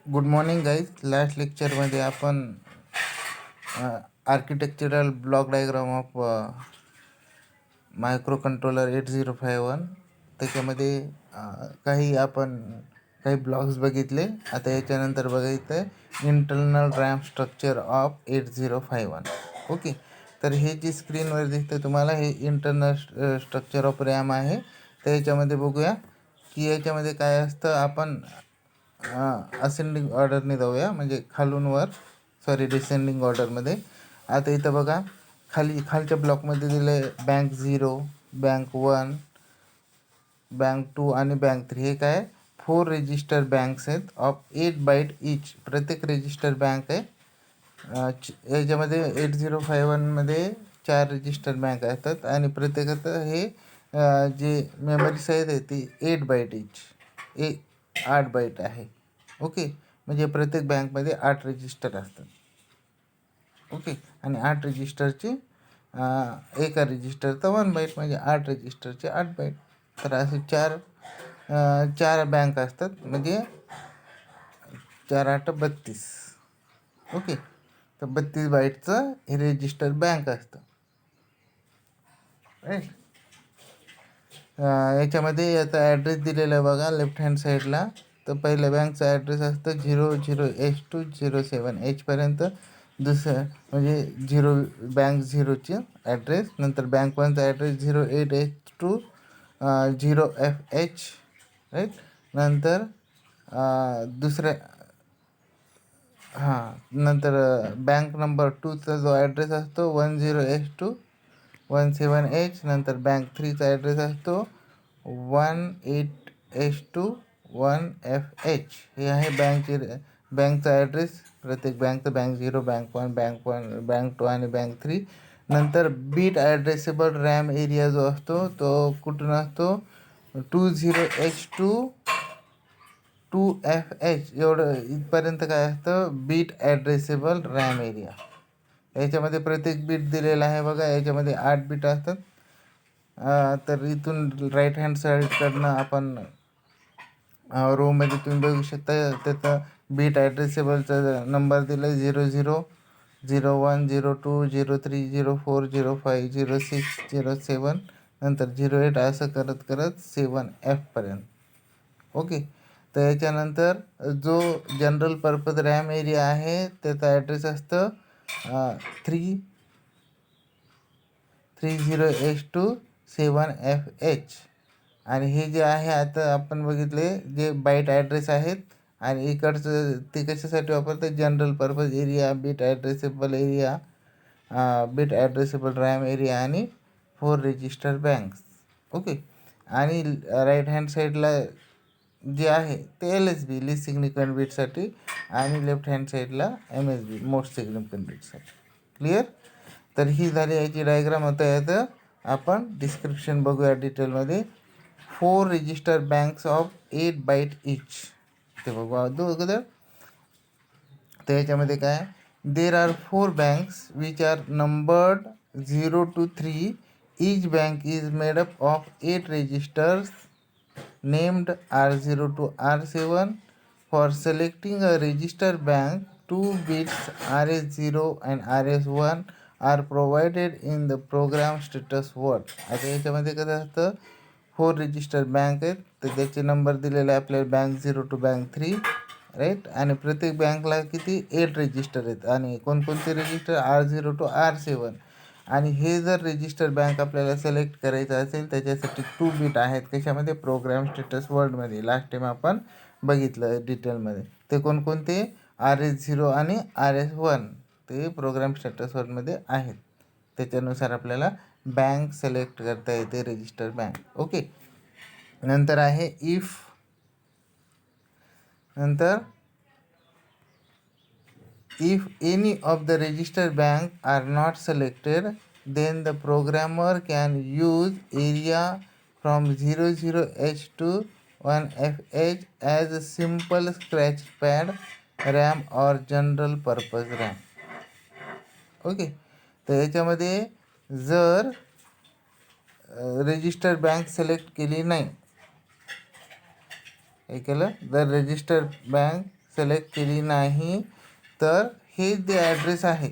Good morning guys. Last लेक्चरमध्ये आपण architectural block diagram of micro controller 8051 त्याच्यामध्ये काही ब्लॉक्स बघितले. आता याच्यानंतर बघायचं आहे internal RAM structure of 8051. Okay, तर हे जी स्क्रीनवर दिसतं तुम्हाला हे इंटरनल स्ट्रक्चर ऑफ रॅम आहे. तर याच्यामध्ये बघूया की याच्यामध्ये काय असतं. आपण असेंडिंग ऑर्डरने जाऊया, म्हणजे खालून वर, डिसेंडिंग ऑर्डरमध्ये. आता इथं बघा खालच्या ब्लॉकमध्ये दिले बँक 0, बँक 1, बँक 2 आणि बँक 3. हे काय 4 रजिस्टर बँक्स आहेत ऑफ 8 बाईट ईच. प्रत्येक रजिस्टर बँक आहे. याच्यामध्ये 8051मध्ये 4 रजिस्टर बँक असतात आणि प्रत्येकाचं हे जे मेमरी साईज आहे ती 8 बाईट ईच, 8 बाईट आहे. ओके, म्हणजे प्रत्येक बँकमध्ये 8 रजिस्टर असतात. ओके, आणि 8 रजिस्टरची एका रजिस्टरचा 1 बाईट, म्हणजे 8 रजिस्टरचे 8 बाईट. तर असे चार बँक असतात, म्हणजे 4 8 32. ओके, तर 32 बाईटचं हे रजिस्टर बँक असतं. राईट. याच्यामध्ये याचा ॲड्रेस दिलेला आहे बघा लेफ्ट हँड साईडला. तर पहिल्या बँकचा ॲड्रेस असतं 00H207 Hपर्यंत. दुसरं म्हणजे बँक 0ची ॲड्रेस. नंतर बँक 1चा ॲड्रेस 08H20FH. राईट. नंतर नंतर बँक नंबर 2चा जो ॲड्रेस असतो 10H217H. नंतर बँक 3चा ॲड्रेस असतो 18H21FH. हे आहे बँकचा ॲड्रेस. प्रत्येक बँकचं बँक 0, बँक 1, बँक 2 आणि बँक 3. नंतर बीट ॲड्रेसेबल रॅम एरिया जो असतो तो कुठून असतो 20H22FH. एवढं इथपर्यंत काय असतं बीट ॲड्रेसेबल रॅम एरिया. याच्यामध्ये प्रत्येक बीट दिलेला आहे बघा. याच्यामध्ये 8 बीट असतात. तर इथून राईट हँड साईडकडनं आपण रोमध्ये तुम्ही बघू शकता. त्याचा बीट ॲड्रेसेबलचा नंबर दिला आहे 00, 01, 02, 03, 04, 05, 06, 07, नंतर 08 असं करत करत 7F. ओके, तर याच्यानंतर जो जनरल पर्पज रॅम एरिया आहे त्याचा ॲड्रेस असतं 30H27FH. आणि हे जे आहे आता आपण बघितले जे बाईट ॲड्रेस आहेत. आणि इकडचं ते कशासाठी वापरतात general purpose area, bit addressable RAM area आणि 4 रजिस्टर बँक्स. ओके, आणि राईट हँड साईडला जे आहे ते LSB लिस्ट सिग्निफिकंट बीटसाठी आणि लेफ्ट हँड साईडला MSB मोस्ट सिग्निफिकंट बीटसाठी. क्लिअर. तर ही झाली याची डायग्राम. होता याचं आपण डिस्क्रिप्शन बघूया डिटेलमध्ये. 4 register banks of 8 byte each. ते बघू अगोदर. तर याच्यामध्ये काय there are 4 banks which are numbered 0 to 3. Each bank is made up of 8 registers named R0 to R7. For selecting a register bank, 2 bits RS0 and RS1 are provided in the program status word. आता याच्यामध्ये कसं असतं 4 register bank आहेत. तर त्याचे number दिलेले आहे आपल्याला बँक 0 to बँक 3. राईट. आणि प्रत्येक बँकला किती 8 रजिस्टर आहेत. आणि कोणकोणते रजिस्टर R0 to R7. आणि हे जर रजिस्टर बँक आपल्याला सिलेक्ट करायचं असेल त्याच्यासाठी 2 बीट आहेत. कशामध्ये प्रोग्राम स्टेटस वर्डमध्ये. लास्ट टाईम आपण बघितलं डिटेलमध्ये. ते कोणकोणते RS0 आणि RS1 ते प्रोग्राम स्टेटस वर्डमध्ये आहेत. त्याच्यानुसार आपल्याला बँक सिलेक्ट करता येते रजिस्टर बँक. ओके, नंतर आहे इफ. नंतर if any of the register bank are not selected, then the programmer can use area from 00H to 1FH as a simple scratch pad RAM or general purpose RAM. Okay, तर याच्यामध्ये जर register bank select केली नाही, हे केलं जर register bank select केली नाही तर हे जे ॲड्रेस आहे,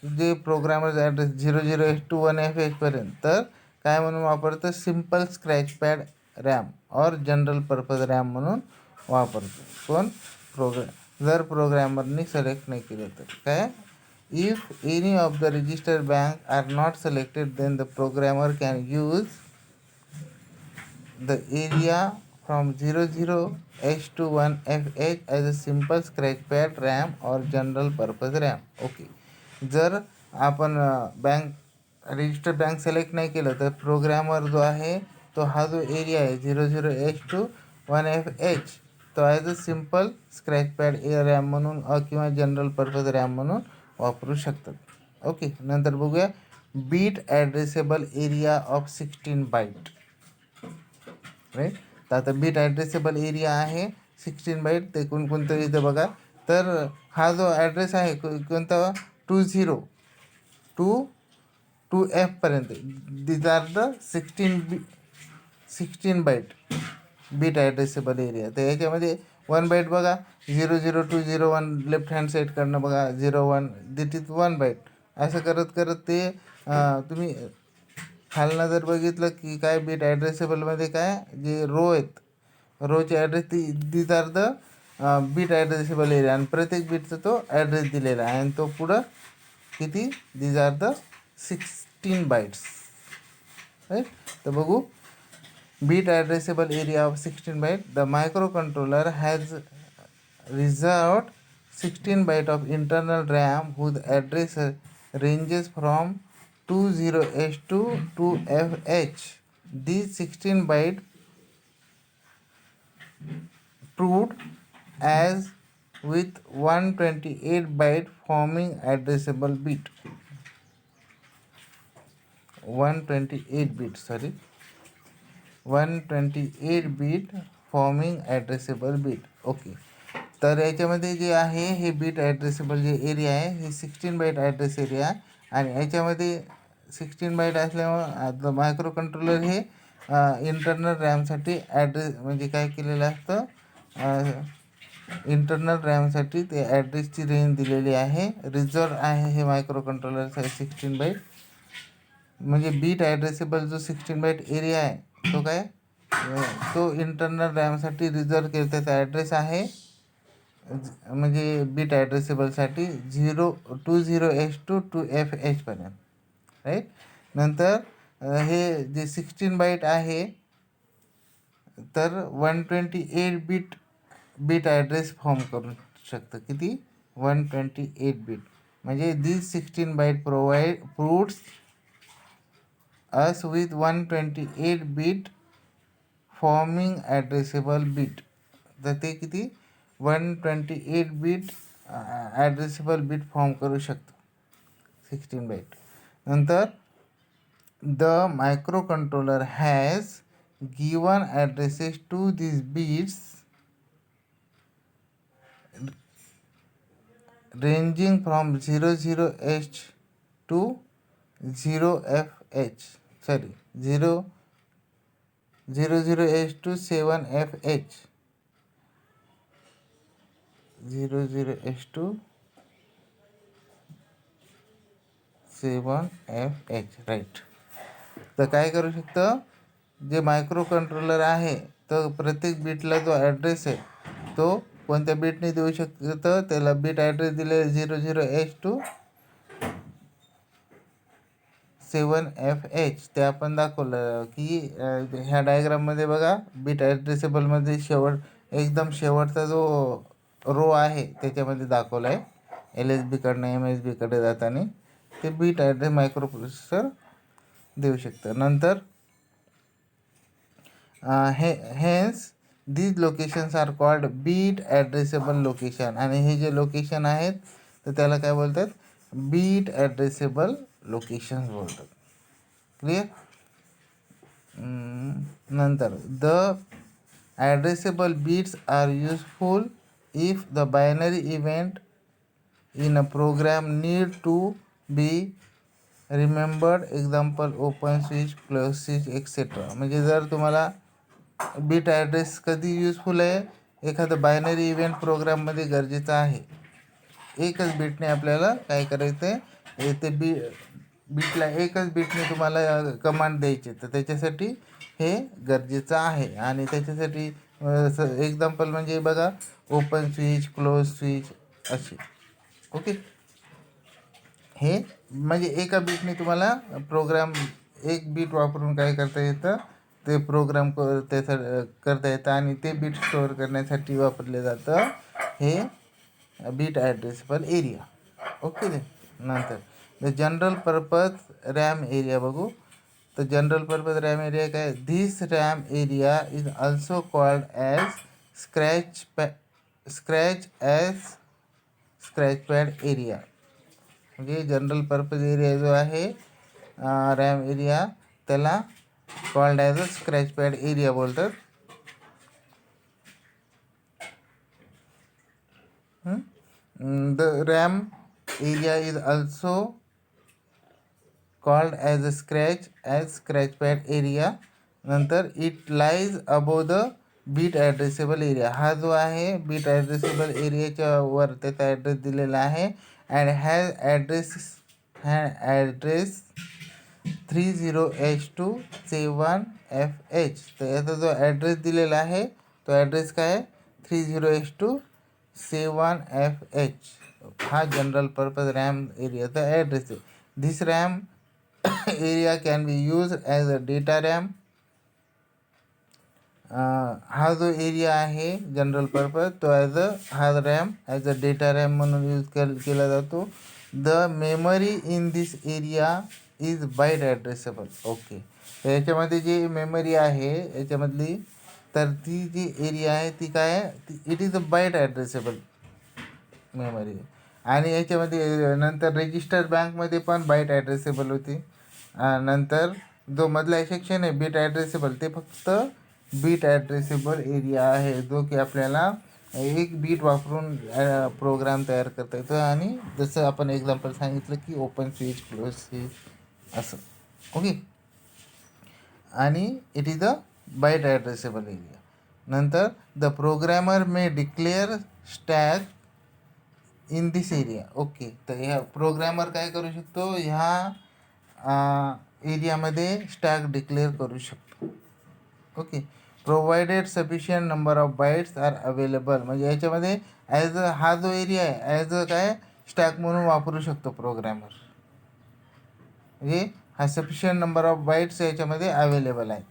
जे प्रोग्रामरचा ॲड्रेस 00H21FH तर काय म्हणून वापरतं, simple scratch pad RAM or general purpose RAM म्हणून वापरतो. पण जर प्रोग्रॅमरनी सिलेक्ट नाही केलं तर काय, if any of the register bank are not selected then the programmer can use the area from 00H21FH as a simple scratch pad RAM or general purpose RAM. Okay, जर आपण रजिस्टर बँक सिलेक्ट नाही केलं तर programmer जो आहे तो हा जो एरिया आहे 00H21FH तो as a simple scratch pad RAM म्हणून किंवा जनरल पर्पज रॅम म्हणून वापरू शकतात. ओके, नंतर बघूया bit addressable area of 16 byte. Right, तर आता बीट ॲड्रेसेबल एरिया आहे 16 बाईट. ते कोणकोणतं इथं बघा, तर हा जो ॲड्रेस आहे कोणता 20 to F these are the 16 byte bit addressable area. तर याच्यामध्ये 1 बाईट बघा 00201 लेफ्ट हँड साईडकडनं बघा 01 दिट इज 1 बाईट. असं करत करत ते तुम्ही खालनं जर बघितलं की काय बीट ॲड्रेसेबलमध्ये काय जे रो आहेत, रोचे address these are the bit addressable area आणि प्रत्येक बीटचा तो ॲड्रेस दिलेला आहे आणि तो पुढं किती, these are the 16 bytes. Right, तर बघू bit addressable area of 16 byte. The micro controller has reserved 16 byte of internal RAM whose address ranges from 20H2 to FH. These 16 byte proved as with 128 byte forming addressable bit. 128 bit forming addressable bit. Okay, तर याच्यामध्ये जे आहे हे bit addressable जे area आहे हे 16 bite address area आणि याच्यामध्ये 16 बाईट असल्यामुळं मायक्रो कंट्रोलर हे इंटरनल रॅमसाठी ॲड्रेस म्हणजे काय केलेलं असतं, इंटरनल रॅमसाठी ते ॲड्रेसची रेंज दिलेली आहे. रिझर्व आहे हे मायक्रो कंट्रोलरचा 16 बाईट. म्हणजे बीट ॲड्रेसेबल जो 16 बाईट एरिया आहे तो काय, तो इंटरनल रॅमसाठी रिझर्व केला त्याचा ॲड्रेस आहे. म्हणजे बीट ॲड्रेसेबलसाठी 20H2 to FH. राईट, नंतर हे जे 16 बाईट आहे तर 128 बीट ॲड्रेस फॉर्म करू शकतं. किती, 128 बीट. म्हणजे दिस 16 bite प्रूव्ड्स us with 128 bit forming addressable bit. तर ते किती, 128 बीट ॲड्रेसेबल बीट फॉर्म करू शकतो 16 बाईट. नंतर the micro controller has given addresses to these bits ranging from 00H to 0FH. 00H to 7FH. 00H to 7FH. Right, तर काय करू शकतं, जे मायक्रो कंट्रोलर आहे तर प्रत्येक बीटला जो ॲड्रेस आहे तो कोणत्या बीटने देऊ शकतं, त्याला बीट ॲड्रेस दिले 00H to 7FH. ते आपण दाखवलं की ह्या डायग्राममध्ये बघा बीट ॲड्रेसेबलमध्ये एकदम शेवटचा जो रो आहे त्याच्यामध्ये दाखवला आहे LSBकडनं MSBकडे जाताना ते बीट ॲड्रेस मायक्रो प्रोसेसर देऊ शकतं. नंतर hence these locations are called bit addressable location. आणि हे जे लोकेशन आहेत तर त्याला काय बोलतात, बीट ॲड्रेसेबल लोकेशन्स बोलतात. क्लिअर. नंतर the addressable bits are useful if the binary event in a program need to be remembered. Example open switch, close switch etcetera. म्हणजे जर तुम्हाला बीट ॲड्रेस कधी युजफुल आहे एखादं बायनरी इव्हेंट प्रोग्राममध्ये गरजेचं आहे. एकच बीटने आपल्याला काय करायचं आहे, ते बीटला एकच बीटने तुम्हाला कमांड द्यायची, तर त्याच्यासाठी हे गरजेचं आहे. आणि त्याच्यासाठी एक्झाम्पल म्हणजे बघा, ओपन स्विच, क्लोज स्विच असे. ओके, हे म्हणजे एका बीटने तुम्हाला प्रोग्राम, एक बीट वापरून काय करता येतं, ते प्रोग्राम त्याचा करता येतं. आणि ते बीट स्टोअर करण्यासाठी वापरले जातं हे बीट ॲड्रेसेबल एरिया. ओके, नंतर the general purpose RAM area बघू. तर जनरल पर्पज रॅम एरिया काय, this RAM area is also called as scratch pad area. म्हणजे जनरल पर्पज एरिया जो आहे रॅम एरिया, त्याला called as a scratch pad area बोलतात. The RAM area is also called as a scratch pad area. नंतर it lies above the bit addressable area. हा जो आहे bit addressable एरियाच्या वर त्याचा ॲड्रेस दिलेला आहे. And has address 30H2 7FH. तर याचा जो ॲड्रेस दिलेला आहे तो ॲड्रेस काय आहे, 30H2 7FH. हा जनरल पर्पज रॅम एरियाचा ॲड्रेस आहे. This RAM area can be use as a data RAM. हा जो एरिया आहे जनरल पर्पज, तो हा RAM as a data RAM म्हणून यूज केला जातो. The memory in this area is byte addressable. Okay, तर याच्यामध्ये जी मेमरी आहे याच्यामधली, तर ती जी एरिया आहे ती काय आहे, it is a byte addressable memory. आणि याच्यामध्ये नंतर रजिस्टर बँकमध्ये पण बाईट ॲड्रेसेबल होती. नंतर जो मधला सेक्शन आहे बीट ॲड्रेसेबल, ते फक्त बीट ॲड्रेसेबल एरिया आहे, जो की आपल्याला एक बीट वापरून प्रोग्राम तयार करता येतो. आणि जसं आपण एक्झाम्पल सांगितलं की ओपन स्विच, क्लोज स्विच असं. ओके, आणि it is a byte addressable area. नंतर the programmer may declare stack in this area. Okay, तर ह्या प्रोग्रॅमर काय करू शकतो, ह्या एरियामध्ये स्टॅक डिक्लेअर करू शकतो. Okay, provided sufficient number of bytes are available. म्हणजे याच्यामध्ये हा जो एरिया आहे ॲज अ काय स्टॅक म्हणून वापरू शकतो प्रोग्रॅमर. म्हणजे हा सफिशियंट नंबर ऑफ बाईट्स याच्यामध्ये अवेलेबल आहे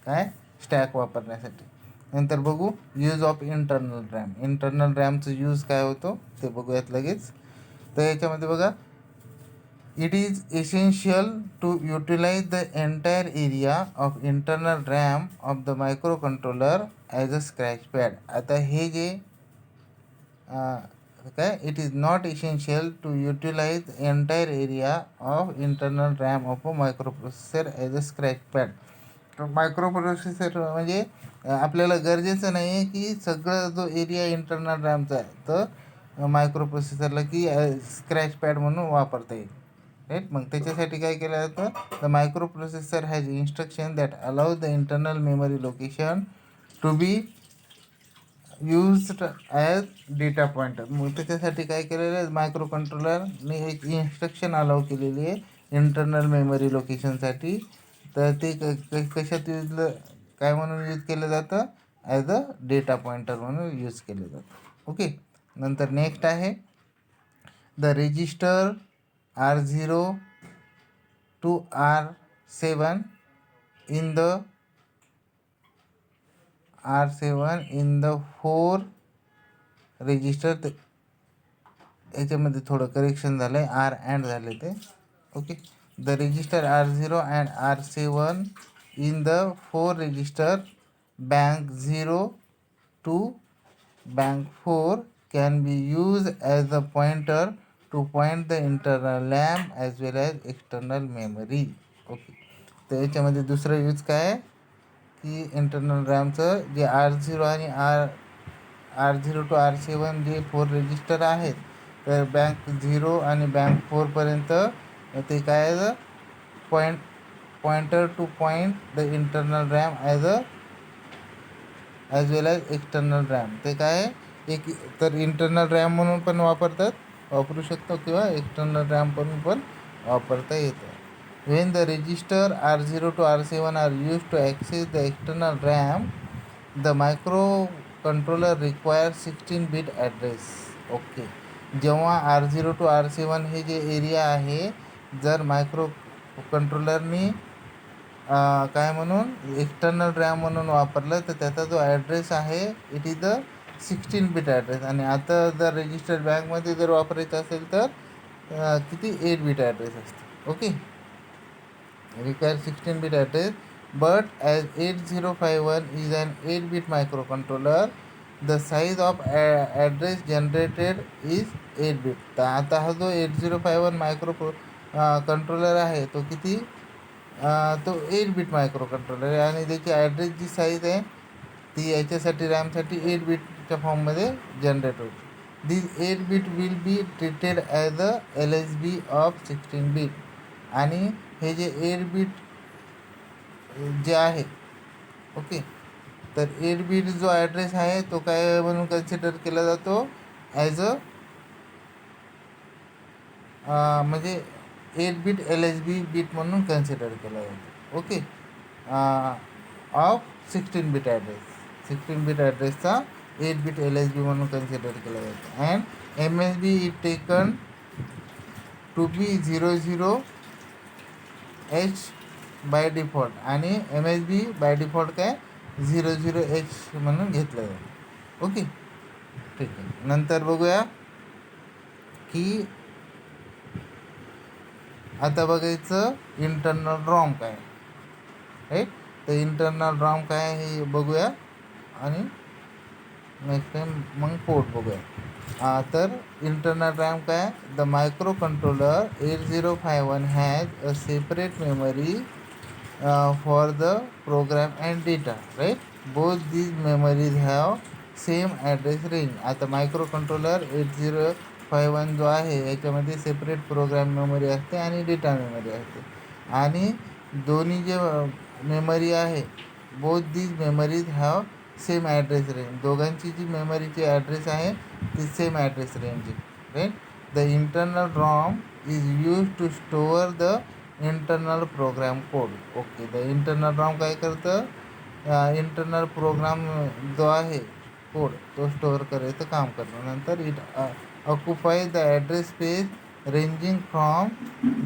काय स्टॅक वापरण्यासाठी. नंतर बघू use of internal RAM. Internal रॅमचं यूज काय होतो ते बघूयात लगेच. तर याच्यामध्ये बघा, it is essential to utilize the entire area of internal RAM of the micro controller as a scratch pad. आता हे जे काय, it is not essential to utilize entire area of internal RAM of a micro processor as a scratch pad. तर micro processor म्हणजे आपल्याला गरजेचं नाही आहे की सगळं जो एरिया इंटरनल रॅमचा आहे तर मायक्रो प्रोसेसरला की स्क्रॅच पॅड म्हणून वापरता येईल. राईट, मग त्याच्यासाठी काय केलं जातं, the micro processor has instruction that allows the internal memory location to be used as data pointer. मग त्याच्यासाठी काय केलेलं आहे, मायक्रो कंट्रोलरने एक इन्स्ट्रक्शन अलाउ केलेली आहे इंटरनल मेमरी लोकेशनसाठी. तर ते कशात काय म्हणून यूज केलं जातं, ॲज अ डेटा पॉईंटर म्हणून यूज केलं जातं. ओके, नंतर नेक्स्ट आहे the register R0 to R7 in the R7 4 register. याच्यामध्ये थोडं करेक्शन झालं आहे, आर अँड झाले ते. Okay, the register R0 and R7 in the 4 register bank 0 to bank 4 can be used as a pointer to point the internal RAM as well as external memory. Okay, तर याच्यामध्ये दुसरं use काय आहे की internal रॅमचं जे R0 आणि R0 to R7 जे 4 register आहेत, तर बँक 0 आणि बँक 4पर्यंत ते काय आहे, pointer two point the internal RAM as as well as external RAM. ते काय आहे, एक तर इंटर्नल रॅम म्हणून पण वापरू शकतो किंवा एक्सटर्नल रॅम म्हणून पण वापरता येतं. When the register R0 to R7 are used to access the external RAM, the microcontroller requires 16-bit address. Okay. जेव्हा R0 to R7 हे जे एरिया आहे, जर मायक्रो कंट्रोलरनी काय म्हणून एक्सटर्नल रॅम म्हणून वापरलं तर त्याचा जो ॲड्रेस आहे it is the 16-bit address. आणि आता जर रजिस्टर बँकमध्ये जर वापरायचं असेल तर किती 8-bit ॲड्रेस असतं. Okay. require 16-bit address, but as 8051 is an 8-bit microcontroller, the size of address generated is 8-bit. तर आता हा जो 8051 कंट्रोलर आहे तो किती तो 8-bit मायक्रोकंट्रोलर आहे आणि त्याची ॲड्रेस जी साईज आहे ती याच्यासाठी रॅमसाठी 8-bitच्या फॉर्ममध्ये जनरेट होते. दिस 8-bit will be treated as a LSB of 16-bit. आणि हे जे 8-bit जे आहे, ओके, तर 8-bit जो ॲड्रेस आहे तो काय म्हणून कन्सिडर केला जातो ॲज अ म्हणजे 8-bit LSB बीट म्हणून कन्सिडर केला जातो. Okay. Of 16-bit address, 16-bit ॲड्रेसचा 8-bit LSB म्हणून कन्सिडर केला जातो. And MSB is taken to be 00H by default. आणि MSB बाय डिफॉल्ट काय 00H म्हणून घेतलं जातं. ओके, ठीक आहे. नंतर बघूया की आता बघायचं इंटर्नल रॉम काय, राईट. तर इंटर्नल रॉम काय हे बघूया आणि नेक्स्ट टाइम मग पोर्ट बघूया. तर इंटर्नल रॅम काय, the micro controller 8051 has a separate memory for the program and data, right. Both these memories have same address range. आता मायक्रो कंट्रोलर 8051 जो आहे याच्यामध्ये सेपरेट प्रोग्राम मेमरी असते आणि डेटा मेमरी असते. आणि दोन्ही जे मेमरी आहे both these memories have same address range. दोघांची जी मेमरीची ॲड्रेस आहे ती सेम ॲड्रेस रेंज आहे, right. The internal ROM is use to store the internal program code. Okay. The internal ROM काय करतं, इंटरनल प्रोग्राम जो आहे कोड तो स्टोअर करायचं काम करतं. नंतर it occupy the address space ranging from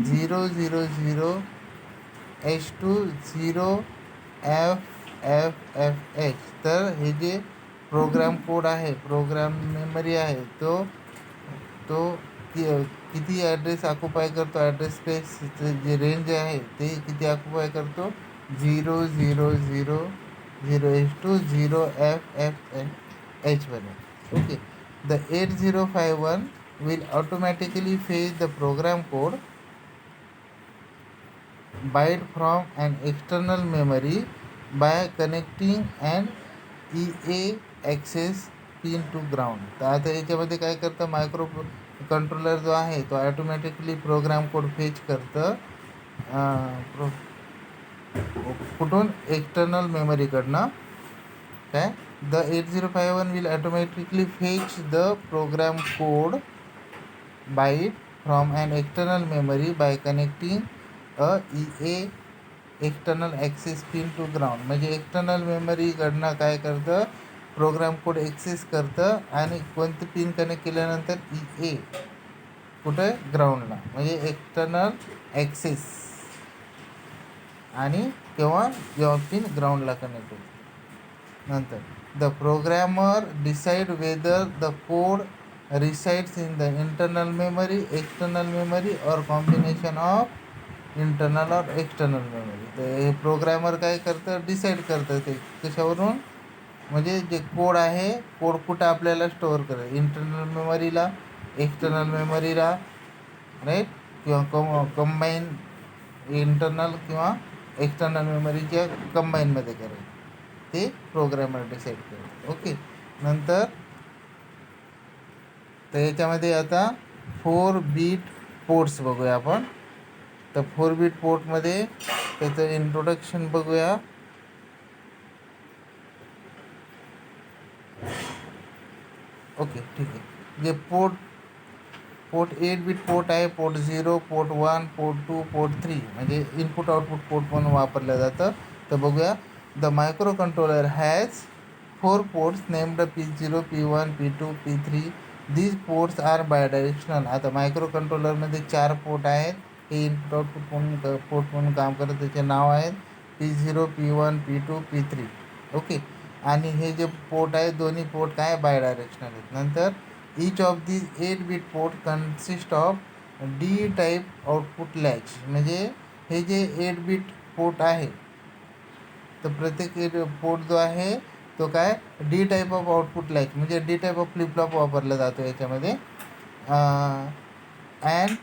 000H to 0FFFH. तर हे जे प्रोग्राम कोड आहे, प्रोग्राम मेमरी आहे, तो किती ॲड्रेस ऑक्युपाय करतो, ॲड्रेस स्पेस जे रेंज आहे ते किती ऑक्युपाय करतो 000H to 0FFH. Okay. The 8051 will automatically fetch the program code byte from an external memory by connecting an EA access pin to ground. तर आता याच्यामध्ये काय करतं, मायक्रो कंट्रोलर जो आहे तो ॲटोमॅटिकली प्रोग्राम कोड फेच करतं कुठून, एक्सटर्नल मेमरीकडनं. काय, the 8051 will automatically fetch the program code byte from an external memory by connecting a EA external access pin to ground. म्हणजे एक्सटर्नल मेमरीकडनं काय करतं, प्रोग्राम कोड ॲक्सेस करतं आणि कोणतं पिन कनेक्ट केल्यानंतर EA कुठे, ग्राउंडला, म्हणजे एक्सटर्नल ॲक्सेस. आणि जेव्हा पिन ग्राउंडला कनेक्ट होते. नंतर the programmer decide whether the code resides in the internal memory, external memory or combination of internal or external memory. तर हे प्रोग्रॅमर काय करतं, डिसाईड करतं ते कशावरून, म्हणजे जे कोड आहे कोड कुठं आपल्याला स्टोअर करायचं, इंटरनल मेमरीला, एक्सटर्नल मेमरीला, राईट, किंवा कंबाईन इंटरनल किंवा एक्सटर्नल मेमरीच्या कंबाईनमध्ये करायचं, ते प्रोग्रॅमर डिसाईड करतं. ओके. नंतर तर याच्यामध्ये आता 4-bit पोर्ट्स बघूया आपण. तर 4-bit पोर्टमध्ये त्याचं इंट्रोडक्शन बघूया. ओके ठीक आहे. जे पोर्ट 8 बिट पोर्ट आहे, पोर्ट 0, पोर्ट 1, पोर्ट 2, पोर्ट 3 म्हणजे इनपुट आउटपुट पोर्ट म्हणून वापरलं जातं. तर बघूया. The micro controller has 4 ports named P0, P1, P2, P3. These ports are bidirectional. आता मायक्रो कंट्रोलरमध्ये 4 पोर्ट आहेत. हे इनपुट आउटपुट म्हणून पोर्ट म्हणून काम करत. त्याचे नाव आहेत P0, P1, P2, P3. Okay. आणि हे जे पोर्ट आहे दोन्ही पोर्ट काय बायडायरेक्शनल आहेत. नंतर each of these 8 bit port consist of D type output latch. म्हणजे हे जे 8 बिट पोर्ट आहे तर प्रत्येक पोर्ट जो आहे तो काय D type of output latch म्हणजे डी टाईप ऑफ फ्लिपफ्लॉप वापरला जातो याच्यामध्ये. And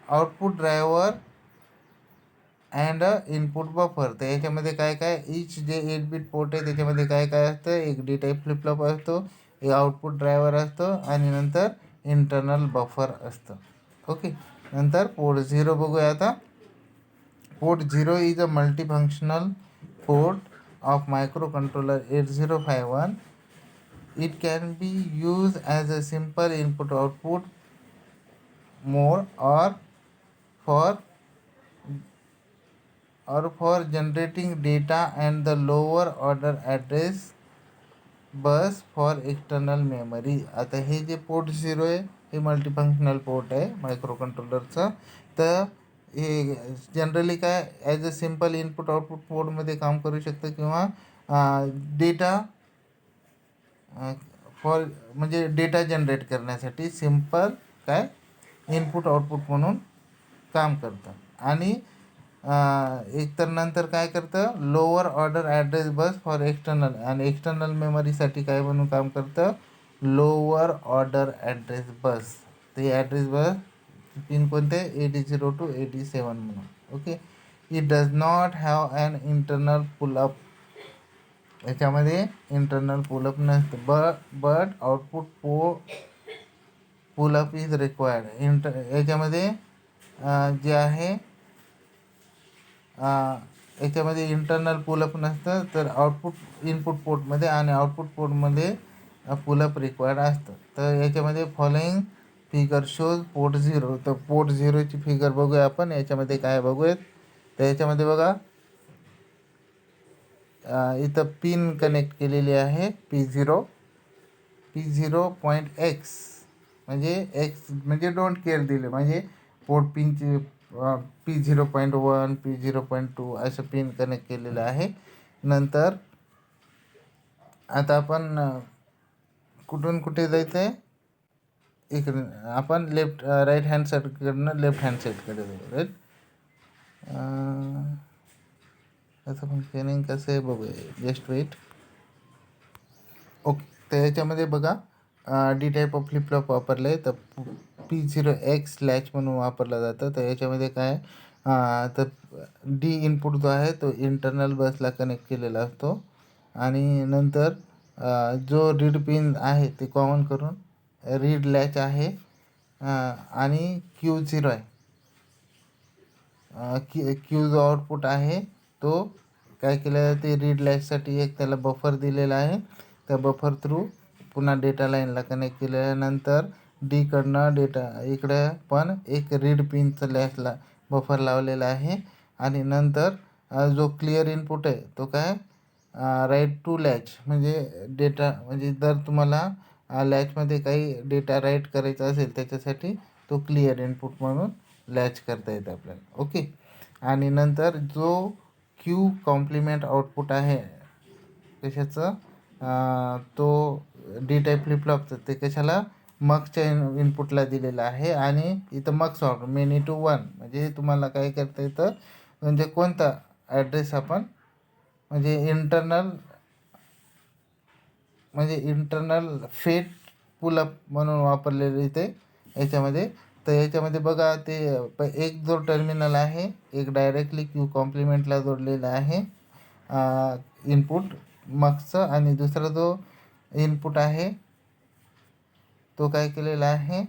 output driver and input buffer. तर याच्यामध्ये काय काय इच जे 8 बिट पोर्ट आहे त्याच्यामध्ये काय काय असतं. एक डी टाईप फ्लिपफ्लॉप असतो, एक आउटपुट ड्रायव्हर असतो आणि नंतर इंटरनल बफर असतं. ओके. नंतर पोर्ट 0 बघूया आता. Port 0 is a multifunctional port of microcontroller 8051. It can be used as a simple input output mode or for generating data and the lower order address bus for external memory. आता हे जे port 0 आहे हे multifunctional port आहे micro कंट्रोलरचं. तर हे generally काय as a simple input output पोर्टमध्ये काम करू शकतं किंवा डेटा फॉर म्हणजे डेटा जनरेट करण्यासाठी सिम्पल काय इनपुट आउटपुट म्हणून काम करतं. आणि एकतर नंतर काय करतं lower order address bus for external आणि एक्सटर्नल मेमरीसाठी काय म्हणून काम करतं लोअर ऑर्डर ॲड्रेस बस. ते ॲड्रेस बस पिन कोणते 80 to 87 म्हणून. Okay. It does not have an internal pull up. याच्यामध्ये इंटरनल पुलअप नसतं. But output pull up is required. याच्यामध्ये जे आहे याच्यामध्ये इंटरनल पुलअप नसतं तर आउटपुट इनपुट पोर्टमध्ये आणि आउटपुट पोर्टमध्ये पुलअप रिक्वायर्ड असतं. तर याच्यामध्ये फॉलोइंग फिगर शोज पोर्ट 0. तर पोर्ट 0ची फिगर बघूया आपण. याच्यामध्ये काय बघूयात. तर याच्यामध्ये बघा इथं पिन कनेक्ट केलेली आहे P0.X म्हणजे X म्हणजे डोंट केअर दिले म्हणजे पोर्ट पिनची P0.1 P0.2 असं पिन कनेक्ट केलेलं आहे. नंतर आता आपण कुठून कुठे जायचं आहे इकडे आपण राईट हँड साईडकडनं लेफ्ट हँड साईडकडे जाऊ. राईट. असं फंक्शनिंग कसं आहे बघूया. Just wait. ओके. तर याच्यामध्ये बघा डी टाईप ऑफ फ्लिपफ्लॉप वापरलं आहे. तर P0X लॅच म्हणून वापरलं जातं. तर याच्यामध्ये काय तर डी इनपुट जो आहे तो इंटरनल बसला कनेक्ट केलेला असतो आणि नंतर जो रीड पिन आहे ते कॉमन करून रीड लॅच आहे आणि Q0 आहे. Q जो आउटपुट आहे तो काय केलं ते रीड लॅचसाठी एक त्याला बफर दिलेला आहे. त्या बफर थ्रू पुन्हा डेटा लाईनला कनेक्ट केल्यानंतर डीकडनं डेटा इकडे पण एक रीड पिनचं लॅचला बफर लावलेला आहे आणि नंतर जो क्लिअर इनपुट आहे तो काय राईट टू लॅच म्हणजे डेटा म्हणजे जर तुम्हाला लॅचमध्ये काही डेटा राईट करायचा असेल त्याच्यासाठी तो क्लिअर इनपुट म्हणून लॅच करता येतं आपल्याला. ओके. आणि नंतर जो क्यू कॉम्प्लिमेंट आउटपुट आहे कशाचं तो डी टाईप फ्लिपफ्लॉपचं ते कशाला मक्सच्या इनपुटला दिलेलं आहे आणि इथं मक्स ऑर्डर मेनी टू 1 म्हणजे तुम्हाला काय करता येतं म्हणजे कोणता ॲड्रेस आपण म्हणजे इंटरनल फेट पुलअप म्हणून वापरलेलं इथे याच्यामध्ये. तर याच्यामध्ये बघा ते एक जो टर्मिनल आहे एक डायरेक्टली क्यू कॉम्प्लिमेंटला जोडलेला आहे इनपुट मक्सचं आणि दुसरा जो इनपुट आहे तो काय केलेला आहे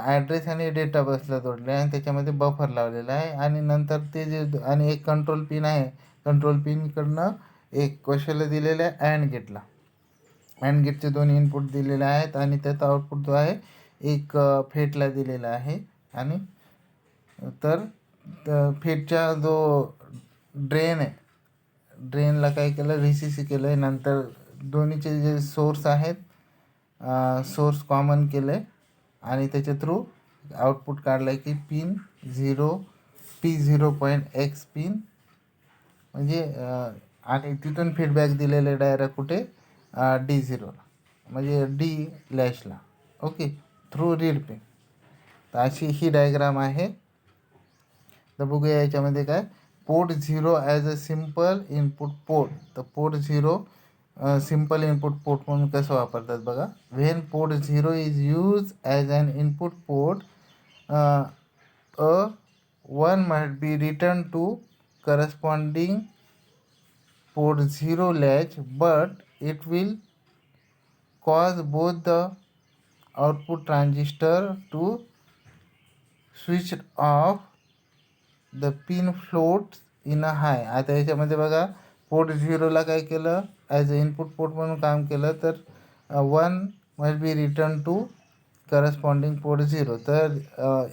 ॲड्रेस आणि डेटा बसला जोडला आहे आणि त्याच्यामध्ये बफर लावलेला आहे आणि नंतर ते जे आणि एक कंट्रोल पिन आहे. कंट्रोल पिनकडनं एक कशाला दिलेलं आहे अँड गेटला. अँड गेटचे दोन इनपुट दिलेले आहेत आणि त्याचा आउटपुट जो आहे एक फेटला दिलेला आहे. आणि तर फेटच्या जो ड्रेन आहे, ड्रेनला काय केलं, व्ही सी सी केलं आहे. नंतर दोन्हीचे जे सोर्स आहेत, सोर्स कॉमन केलं आहे आणि त्याच्या थ्रू आउटपुट काढलं आहे की पिन 0 P0.X पिन, म्हणजे आणि तिथून फीडबॅक दिलेले डायरेक्ट कुठे D0 म्हणजे डी लॅशला. Okay, through read pin. तर अशी ही डायग्राम आहे. तर बघूया याच्यामध्ये काय, port 0 as a simple input port. तर पोर्ट 0 सिम्पल इनपुट पोर्ट म्हणून कसं वापरतात बघा. When port 0 is use as an input port, a 1 must be returned to corresponding port 0 latch, but it will cause both the output transistor to switch off the pin floats in a high. आता याच्यामध्ये बघा, port 0ला काय केलं, as a input port म्हणून काम केलं. तर 1 must be return to corresponding port 0. तर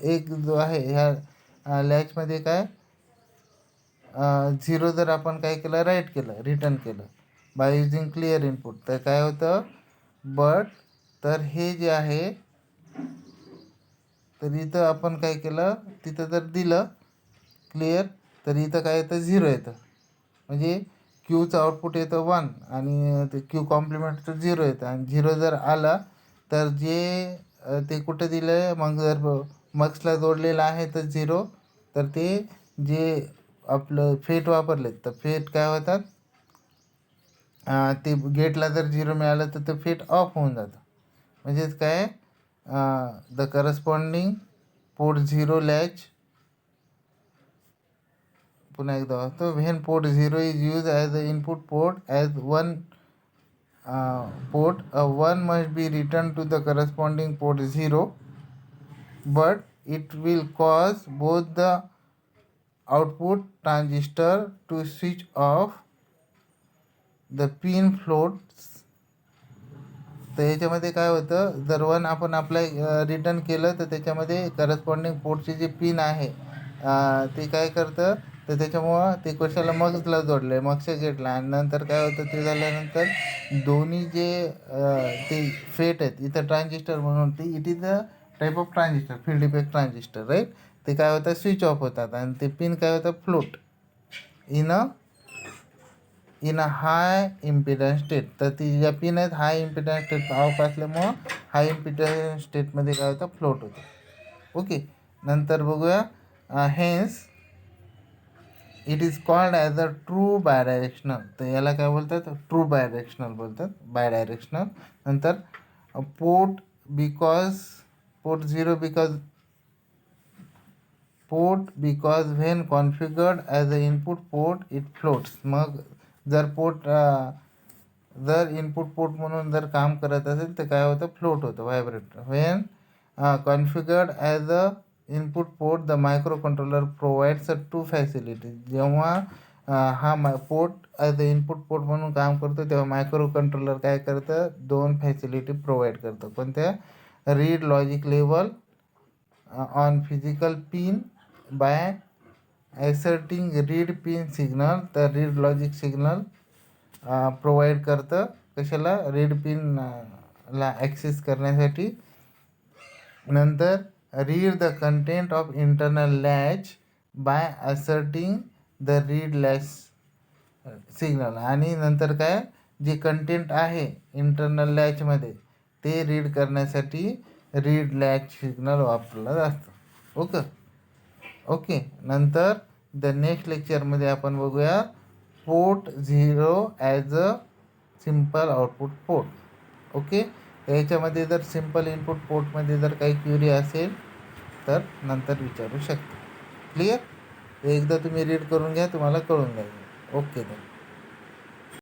एक जो आहे ह्या लॅचमध्ये काय 0 जर आपण काय केलं, राईट केलं, रिटर्न केलं बाय युजिंग क्लिअर इनपुट, तर काय होतं बट. तर हे जे आहे, तर इथं आपण काय केलं, तिथं जर दिलं क्लिअर, तर इथं काय येतं 0 येतं. म्हणजे क्यूचं आउटपुट येतं 1 आणि ते क्यू कॉम्प्लिमेंटचं 0 येतं. आणि 0 जर आला तर जे ते कुठं दिलं आहे, मग जर मक्सला जोडलेलं आहे तर 0. तर ते जे आपलं फेट वापरले तर फेट काय होतात, ते गेटला जर 0 मिळालं तर ते फेट ऑफ होऊन जातं. म्हणजेच काय, द करस्पॉन्डिंग पोर्ट 0 लॅच. पुन्हा एकदा होतो, when port 0 is use as a input port as one port, 1 must be returned to the corresponding port 0, but it will cause both the output transistor to switch off the pin floats. तर याच्यामध्ये काय होतं, जर 1 आपण apply return केलं तर त्याच्यामध्ये corresponding पोर्टचे जे पिन आहे ते काय करतं, तर त्याच्यामुळं ते कशाला मक्सला जोडलं आहे, मक्सच्या गेटला. आणि नंतर काय होतं, ते झाल्यानंतर दोन्ही जे ते फेट आहेत इथं ट्रान्झिस्टर म्हणून, ते it is a type of transistor, field effect transistor, right. ते काय होतं, स्विच ऑफ होतात आणि ते पिन काय होतं, float in a high impedance state. तर ती ज्या पिन आहेत हाय इम्पिडन्स स्टेट ऑफ असल्यामुळं हाय इम्पिडन्स स्टेटमध्ये काय होतं, फ्लोट होतं. ओके, नंतर बघूया, hence it is called as a true bidirectional. तर याला काय बोलतात, ट्रू बायडायरेक्शनल बोलतात, बायडायरेक्शनल. नंतर port 0 because when configured as a input port it floats. मग जर इनपुट पोर्ट म्हणून जर काम करत असेल तर काय होतं, फ्लोट होतं, vibrate. When configured as a input port the micro controller provides a two facility. जेव्हा हा port as a input port म्हणून काम करतो तेव्हा मायक्रो कंट्रोलर काय करतं, 2 फॅसिलिटी प्रोव्हाइड करतं. कोणत्या, read logic level on physical pin by asserting read pin signal. तर रीड लॉजिक सिग्नल प्रोव्हाइड करतं कशाला, रीड पिन ला ॲक्सेस करण्यासाठी. नंतर read the content of internal latch by asserting the read latch signal. आणि नंतर काय, जे कंटेंट आहे इंटरनल लॅचमध्ये ते रीड करण्यासाठी रीड लॅच सिग्नल वापरलं जातं. ओके. नंतर द नेक्स्ट लेक्चरमध्ये आपण बघूया port 0 as a simple output port. Okay, याच्यामध्ये जर सिम्पल इनपुट पोर्टमध्ये जर काही क्युरी असेल तर नंतर विचारू शकता. क्लिअर, एकदा तुम्ही रीड करून घ्या, तुम्हाला कळून जाईल. ओके.